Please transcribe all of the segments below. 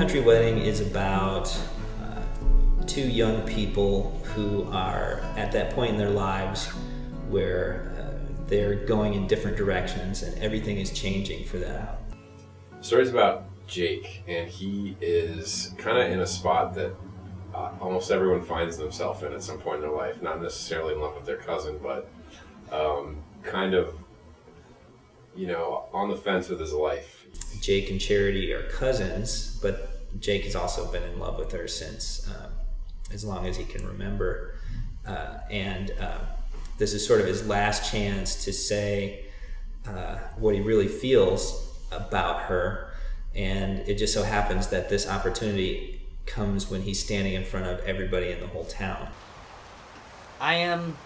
Country Wedding is about two young people who are at that point in their lives where they're going in different directions and everything is changing for them. The story's about Jake, and he is kind of in a spot that almost everyone finds themselves in at some point in their life. Not necessarily in love with their cousin, but kind of, you know, on the fence with his life. Jake and Charity are cousins, but Jake has also been in love with her since as long as he can remember. This is sort of his last chance to say what he really feels about her. And it just so happens that this opportunity comes when he's standing in front of everybody in the whole town. I am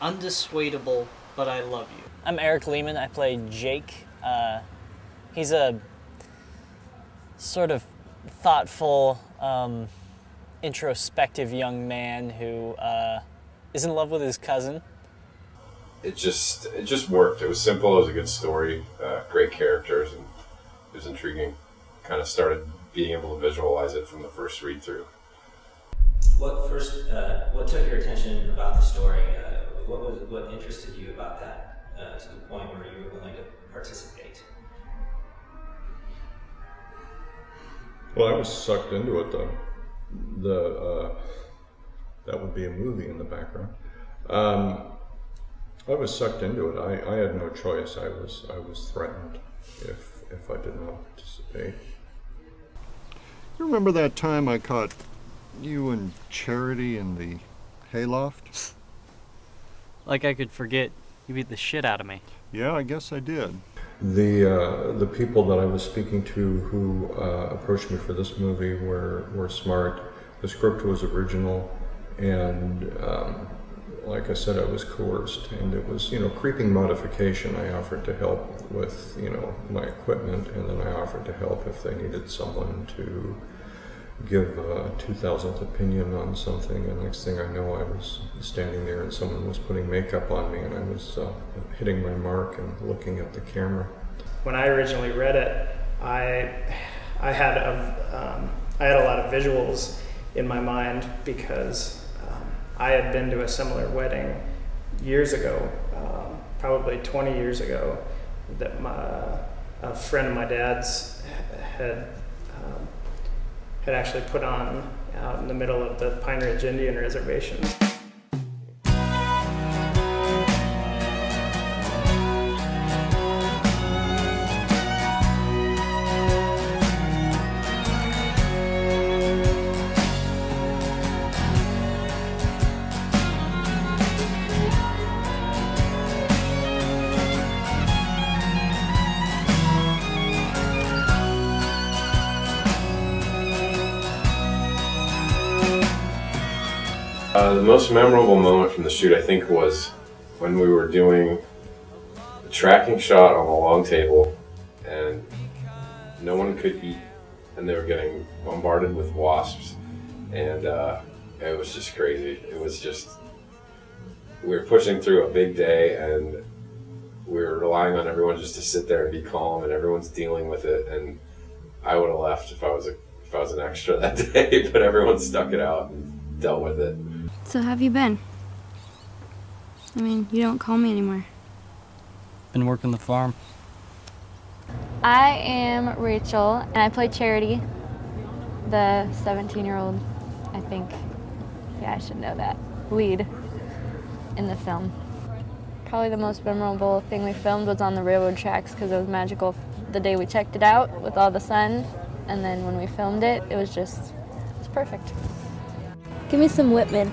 undissuadable, but I love you. I'm Eric Lehman. I play Jake. He's a sort of thoughtful, introspective young man who is in love with his cousin. It just worked. It was simple. It was a good story, great characters, and it was intriguing. Kind of started being able to visualize it from the first read through. What took your attention about the story? What interested you about that to the point where you were willing to participate? Well, I was sucked into it, though. That would be a movie in the background. I was sucked into it. I had no choice. I was threatened if I did not participate. You remember that time I caught you and Charity in the hayloft? Like I could forget. You beat the shit out of me. Yeah, I guess I did. The people that I was speaking to who approached me for this movie were smart. The script was original, and like I said, I was coerced, and it was, you know, creeping modification. I offered to help with, you know, my equipment, and then I offered to help if they needed someone to give a 2000th opinion on something. And next thing I know, I was standing there and someone was putting makeup on me, and I was hitting my mark and looking at the camera. When I originally read it, I had a lot of visuals in my mind because I had been to a similar wedding years ago, probably 20 years ago, that a friend of my dad's had actually put on out in the middle of the Pine Ridge Indian Reservation. The most memorable moment from the shoot, I think, was when we were doing a tracking shot on a long table and no one could eat, and they were getting bombarded with wasps, and it was just crazy. It was just, we were pushing through a big day, and we were relying on everyone just to sit there and be calm, and everyone's dealing with it. And I would have left if I was an extra that day, but everyone stuck it out and dealt with it. So how have you been? I mean, you don't call me anymore. Been working the farm. I am Rachel, and I play Charity, the 17-year-old, I think. Yeah, I should know that. Lead in the film. Probably the most memorable thing we filmed was on the railroad tracks because it was magical the day we checked it out with all the sun, and then when we filmed it, it was perfect. Give me some Whitman.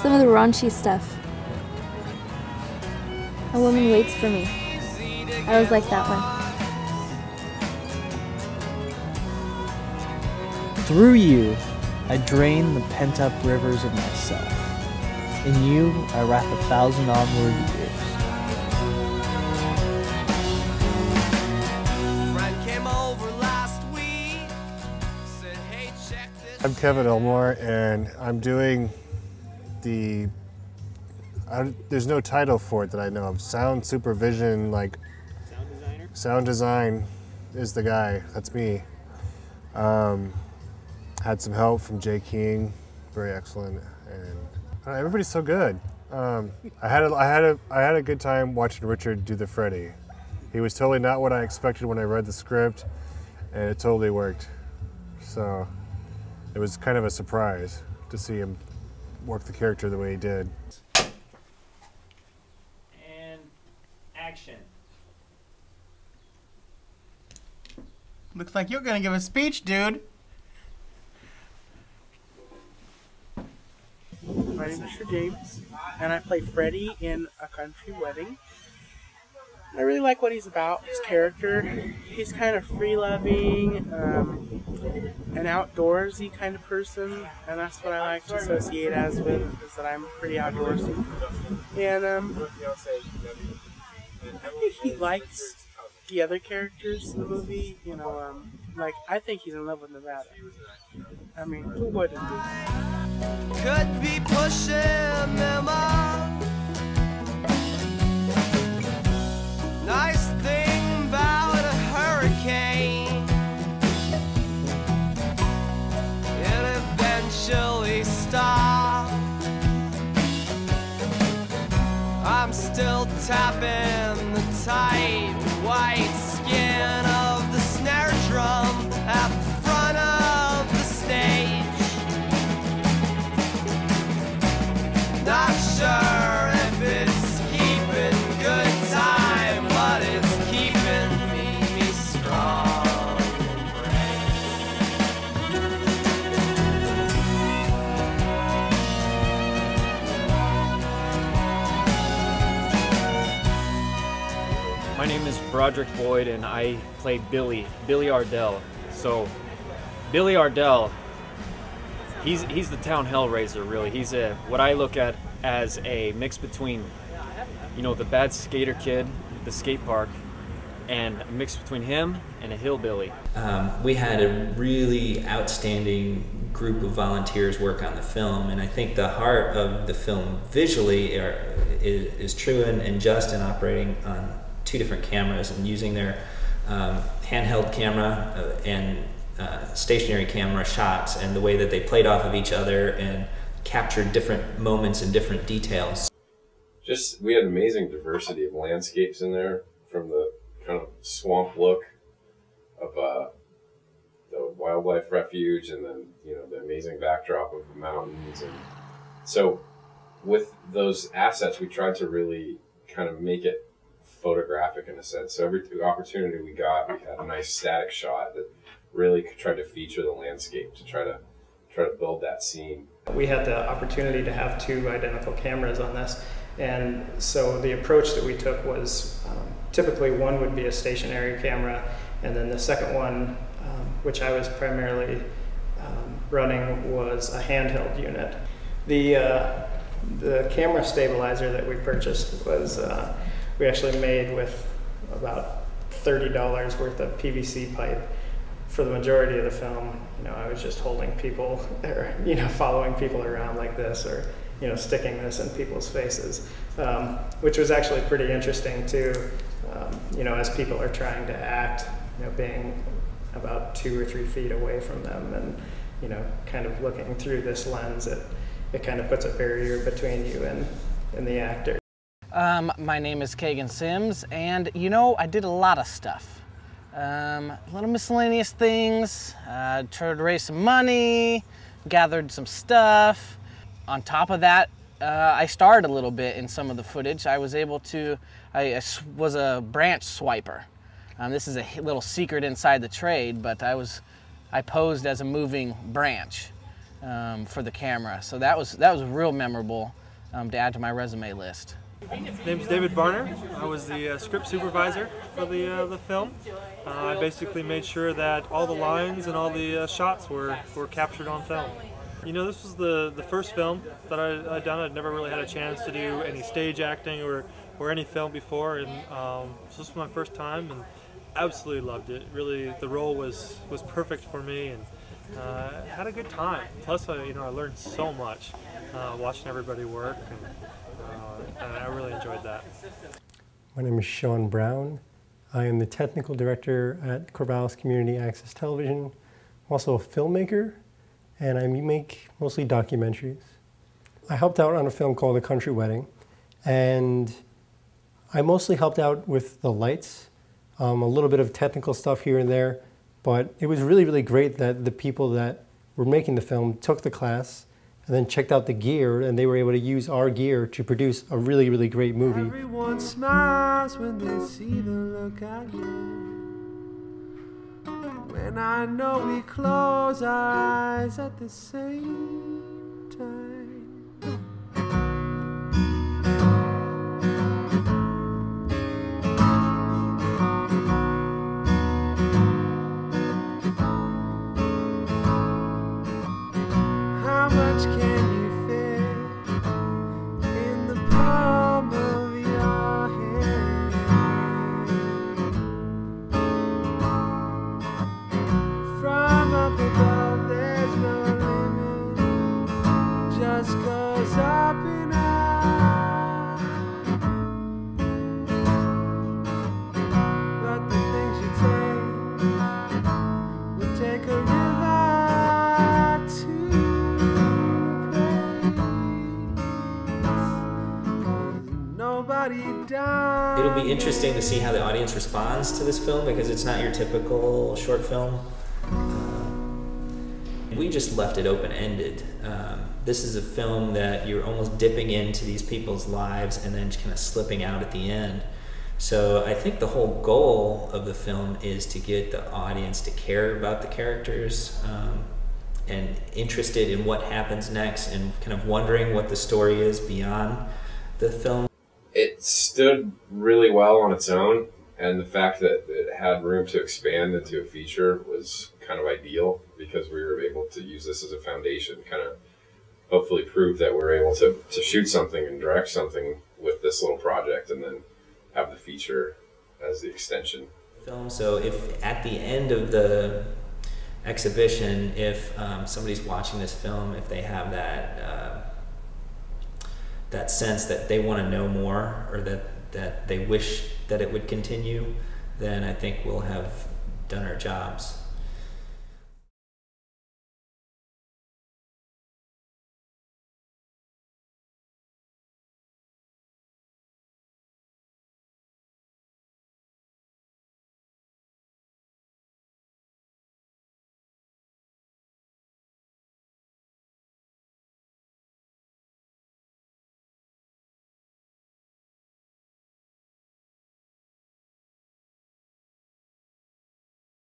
Some of the raunchy stuff. A woman waits for me. I always like that one. Through you, I drain the pent-up rivers of myself. In you, I wrap 1,000 onward years. I'm Kevin Elmore, and I'm doing there's no title for it that I know of. Sound supervision, like sound design is the guy. That's me. Had some help from Jay King, very excellent, and everybody's so good. I had a good time watching Richard do the Freddy. He was totally not what I expected when I read the script, and it totally worked. So it was kind of a surprise to see him work the character the way he did. And action. Looks like you're gonna give a speech, dude. My name is Mr. James, and I play Freddy in A Country Wedding. I really like what he's about, his character. He's kind of free-loving, an outdoorsy kind of person, and that's what I like to associate as with, is that I'm pretty outdoorsy. And I think he likes the other characters in the movie, you know, like, I think he's in love with Nevada. I mean, who wouldn't do? Could be pushing them on. Nice thing about a hurricane, it eventually stopped. I'm still tapping the tight white skin of the snare drum at the front of the stage. Not sure if it's keeping good time, but it's keeping me strong. My name is Broderick Boyd, and I play Billy Ardell. So, Billy Ardell, he's the town hellraiser, really. He's what I look at as a mix between, you know, the bad skater kid, the skate park, and a mix between him and a hillbilly. We had a really outstanding group of volunteers work on the film, and I think the heart of the film visually is Truan and Justin operating on 2 different cameras and using their handheld camera and stationary camera shots, and the way that they played off of each other and captured different moments and different details. We had amazing diversity of landscapes in there, from the kind of swamp look of the wildlife refuge, and then, you know, the amazing backdrop of the mountains. And so with those assets, we tried to really kind of make it photographic in a sense. So every opportunity we got, we had a nice static shot that really tried to feature the landscape, to try to build that scene. We had the opportunity to have 2 identical cameras on this, and so the approach that we took was typically one would be a stationary camera, and then the second one, which I was primarily running, was a handheld unit. The camera stabilizer that we purchased was we actually made with about $30 worth of PVC pipe. For the majority of the film, you know, I was just holding people, or, you know, following people around like this, or, you know, sticking this in people's faces, which was actually pretty interesting too. You know, as people are trying to act, you know, being about 2 or 3 feet away from them, and, you know, kind of looking through this lens, it kind of puts a barrier between you and the actor. My name is Kagan Sims, and, you know, I did a lot of stuff. A little miscellaneous things, tried to raise some money, gathered some stuff. On top of that, I starred a little bit in some of the footage. I was able to, I was a branch swiper. This is a little secret inside the trade, but I posed as a moving branch for the camera. So that was real memorable to add to my resume list. My name's David Barner. I was the script supervisor for the film. I basically made sure that all the lines and all the shots were captured on film. You know, this was the first film that I'd done. I'd never really had a chance to do any stage acting or any film before, and so this was my first time, and absolutely loved it. Really, the role was perfect for me, and had a good time. Plus, I learned so much watching everybody work, and I really enjoyed that. My name is Sean Brown. I am the technical director at Corvallis Community Access Television. I'm also a filmmaker, and I make mostly documentaries. I helped out on a film called A Country Wedding, and I mostly helped out with the lights, a little bit of technical stuff here and there, but it was really, really great that the people that were making the film took the class and then checked out the gear, and they were able to use our gear to produce a really, really great movie. Everyone smiles when they see the look I get. When I know we close our eyes at the same time. How much can you fit in the palm of your hand? From up above, there's no limit, just goes up and up. But the things you take will take a river to. It'll be interesting to see how the audience responds to this film, because it's not your typical short film. We just left it open-ended. This is a film that you're almost dipping into these people's lives and then kind of slipping out at the end. So I think the whole goal of the film is to get the audience to care about the characters, and interested in what happens next, and kind of wondering what the story is beyond the film. It stood really well on its own, and the fact that it had room to expand into a feature was kind of ideal, because we were able to use this as a foundation, kind of hopefully prove that we're able to shoot something and direct something with this little project, and then have the feature as the extension. So if at the end of the exhibition, if somebody's watching this film, if they have that that sense that they want to know more, or that they wish that it would continue, then I think we'll have done our jobs.